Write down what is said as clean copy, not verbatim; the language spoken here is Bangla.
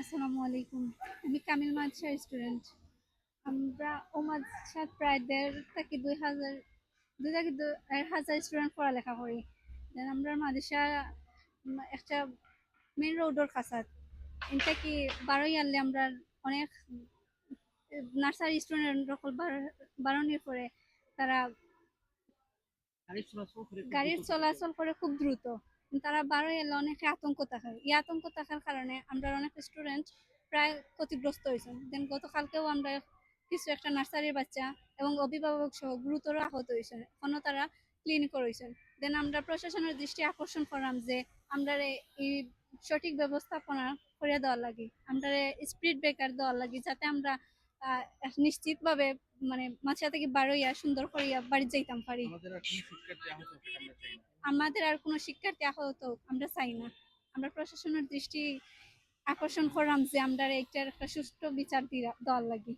আসসালামু আলাইকুম। আমি কামিল মাদ্রাসার স্টুডেন্ট। আমরা ও মাদ্রাসাত প্রায় ১.৫ থেকে ২,০০০ ২ থেকে ১,৫০০ স্টুডেন্ট পড়ালেখা করি। দেন আমরা মাদ্রাসা একটা মেইন রোডের কাছাত। এটা কি ১২ ইয়ারলে আমরা অনেক নার্সারি স্টুডেন্ট সকল বারোনির পরে তারা গাড়ির চলাচল করে খুব দ্রুত। তারা বারো এলে অনেকে আতঙ্ক থাকে। এই আতঙ্ক থাকার কারণে আমরা অনেক স্টুডেন্ট প্রায় ক্ষতিগ্রস্ত হয়েছেন। দেন গতকালকেও আমরা কিছু একটা নার্সারির বাচ্চা এবং অভিভাবক সহ গুরুতর আহত হয়েছেন। এখনো তারা ক্লিনিকও রয়েছেন। দেন আমরা প্রশাসনের দৃষ্টি আকর্ষণ করলাম যে আমরা এই সঠিক ব্যবস্থাপনা করে দেওয়ার লাগে। আমরা স্পিড ব্রেকার দেওয়ার লাগে যাতে আমরা নিশ্চিতভাবে মানে মাছা থেকে বারোইয়া সুন্দর করিয়া বাড়ি যাইতাম পারি। আমাদের আর কোনো শিক্ষার্থী আহত আমরা চাই না। আমরা প্রশাসনের দৃষ্টি আকর্ষণ করলাম যে আমরা এইটার একটা সুষ্ঠু বিচার দেওয়ার লাগে।